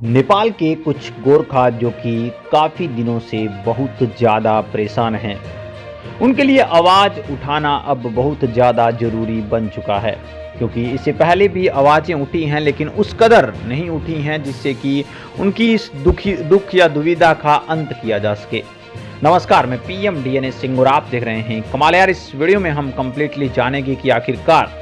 नेपाल के कुछ गोरखा जो कि काफ़ी दिनों से बहुत ज़्यादा परेशान हैं, उनके लिए आवाज़ उठाना अब बहुत ज़्यादा ज़रूरी बन चुका है। क्योंकि इससे पहले भी आवाज़ें उठी हैं लेकिन उस कदर नहीं उठी हैं जिससे कि उनकी इस दुख या दुविधा का अंत किया जा सके। नमस्कार, मैं पीएम डीएनएस सिंह और आप देख रहे हैं कमाल यार। इस वीडियो में हम कंप्लीटली जानेंगे कि आखिरकार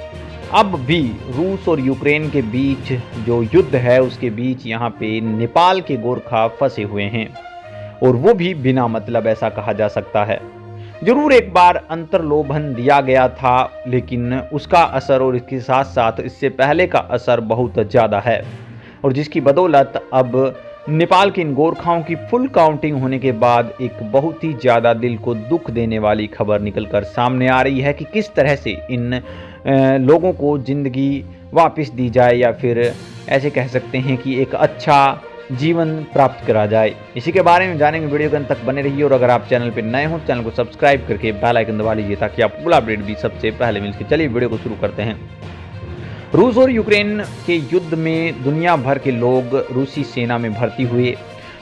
अब भी रूस और यूक्रेन के बीच जो युद्ध है उसके बीच यहाँ पे नेपाल के गोरखा फंसे हुए हैं, और वो भी बिना मतलब ऐसा कहा जा सकता है। जरूर एक बार अंतर्लोभन दिया गया था, लेकिन उसका असर और इसके साथ साथ इससे पहले का असर बहुत ज़्यादा है, और जिसकी बदौलत अब नेपाल के इन गोरखाओं की फुल काउंटिंग होने के बाद एक बहुत ही ज़्यादा दिल को दुख देने वाली खबर निकलकर सामने आ रही है कि किस तरह से इन लोगों को ज़िंदगी वापस दी जाए, या फिर ऐसे कह सकते हैं कि एक अच्छा जीवन प्राप्त करा जाए। इसी के बारे में जानेंगे, वीडियो के अंत तक बने रहिए। और अगर आप चैनल पर नए हो चैनल को सब्सक्राइब करके बेल आइकन दबा लीजिए ताकि आपको पूरा अपडेट भी सबसे पहले मिल सके। चलिए वीडियो को शुरू करते हैं। रूस और यूक्रेन के युद्ध में दुनिया भर के लोग रूसी सेना में भर्ती हुए।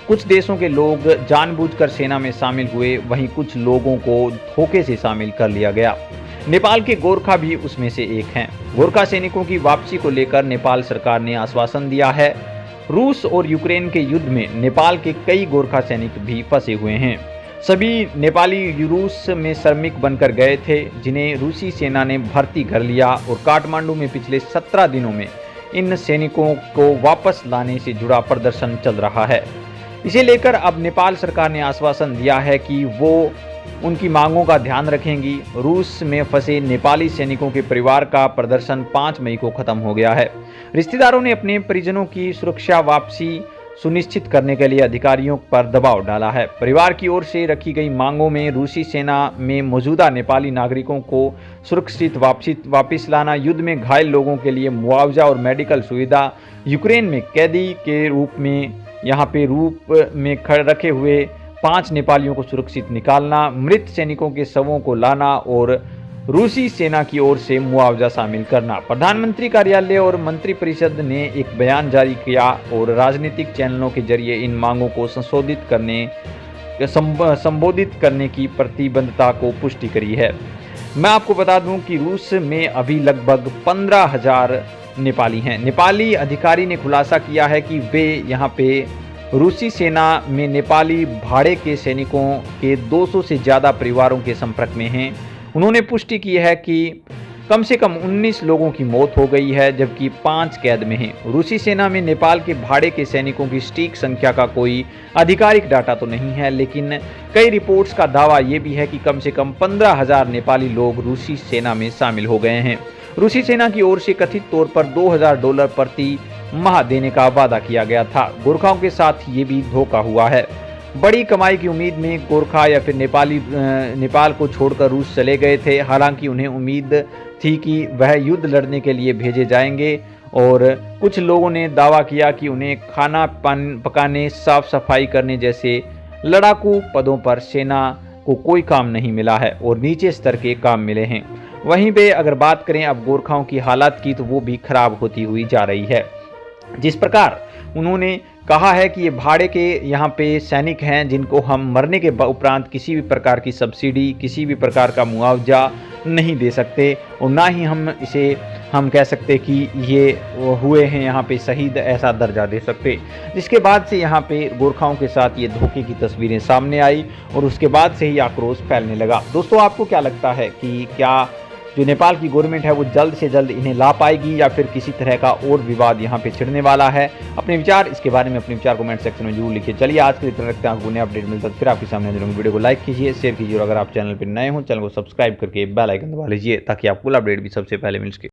कुछ देशों के लोग जानबूझकर सेना में शामिल हुए, वहीं कुछ लोगों को धोखे से शामिल कर लिया गया। नेपाल के गोरखा भी उसमें से एक हैं। गोरखा सैनिकों की वापसी को लेकर नेपाल सरकार ने आश्वासन दिया है। रूस और यूक्रेन के युद्ध में नेपाल के कई गोरखा सैनिक भी फंसे हुए हैं। सभी नेपाली रूस में श्रमिक बनकर गए थे, जिन्हें रूसी सेना ने भर्ती कर लिया, और काठमांडू में पिछले 17 दिनों में इन सैनिकों को वापस लाने से जुड़ा प्रदर्शन चल रहा है। इसे लेकर अब नेपाल सरकार ने आश्वासन दिया है कि वो उनकी मांगों का ध्यान रखेंगी। रूस में फंसे नेपाली सैनिकों के परिवार का प्रदर्शन 5 मई को खत्म हो गया है। रिश्तेदारों ने अपने परिजनों की सुरक्षा वापसी सुनिश्चित करने के लिए अधिकारियों पर दबाव डाला है। परिवार की ओर से रखी गई मांगों में रूसी सेना में मौजूदा नेपाली नागरिकों को सुरक्षित वापस लाना, युद्ध में घायल लोगों के लिए मुआवजा और मेडिकल सुविधा, यूक्रेन में कैदी के रूप में रखे हुए 5 नेपालियों को सुरक्षित निकालना, मृत सैनिकों के शवों को लाना और रूसी सेना की ओर से मुआवजा शामिल करना। प्रधानमंत्री कार्यालय और मंत्रिपरिषद ने एक बयान जारी किया और राजनीतिक चैनलों के जरिए इन मांगों को संबोधित करने की प्रतिबद्धता को पुष्टि करी है। मैं आपको बता दूं कि रूस में अभी लगभग 15,000 नेपाली हैं। नेपाली अधिकारी ने खुलासा किया है कि वे यहाँ पे रूसी सेना में नेपाली भाड़े के सैनिकों के 200 से ज़्यादा परिवारों के संपर्क में हैं। उन्होंने पुष्टि की है कि कम से कम 19 लोगों की मौत हो गई है, जबकि 5 कैद में हैं। रूसी सेना में नेपाल के भाड़े के सैनिकों की सटीक संख्या का कोई आधिकारिक डाटा तो नहीं है, लेकिन कई रिपोर्ट्स का दावा ये भी है कि कम से कम 15,000 नेपाली लोग रूसी सेना में शामिल हो गए हैं। रूसी सेना की ओर से कथित तौर पर $2,000 प्रति माह देने का वादा किया गया था। गोरखाओं के साथ ये भी धोखा हुआ है। बड़ी कमाई की उम्मीद में गोरखा या फिर नेपाल को छोड़कर रूस चले गए थे। हालांकि उन्हें उम्मीद थी कि वह युद्ध लड़ने के लिए भेजे जाएंगे, और कुछ लोगों ने दावा किया कि उन्हें खाना पकाने, साफ सफाई करने जैसे लड़ाकू पदों पर सेना को कोई काम नहीं मिला है और नीचे स्तर के काम मिले हैं। वहीं पे अगर बात करें अब गोरखाओं की हालत की, तो वो भी खराब होती हुई जा रही है। जिस प्रकार उन्होंने कहा है कि ये भाड़े के यहाँ पे सैनिक हैं, जिनको हम मरने के उपरांत किसी भी प्रकार की सब्सिडी, किसी भी प्रकार का मुआवजा नहीं दे सकते, और ना ही हम कह सकते कि ये हुए हैं यहाँ पे शहीद, ऐसा दर्जा दे सकते। जिसके बाद से यहाँ पे गोरखाओं के साथ ये धोखे की तस्वीरें सामने आई, और उसके बाद से ही आक्रोश फैलने लगा। दोस्तों, आपको क्या लगता है कि क्या जो नेपाल की गवर्नमेंट है वो जल्द से जल्द इन्हें ला पाएगी, या फिर किसी तरह का और विवाद यहाँ पे छिड़ने वाला है? अपने विचार इसके बारे में अपने विचार कमेंट सेक्शन में जरूर लिखिए। चलिए आज के लिए इतना रखते हैं, आपको नया अपडेट मिलता है फिर आपके सामने जरूर। वीडियो को लाइक कीजिए, शेयर कीजिए, और अगर आप चैनल पर नए हो चैनल को सब्सक्राइब करके बेल आइकन दबा लीजिए ताकि आपको अपडेट भी सबसे पहले मिल सके।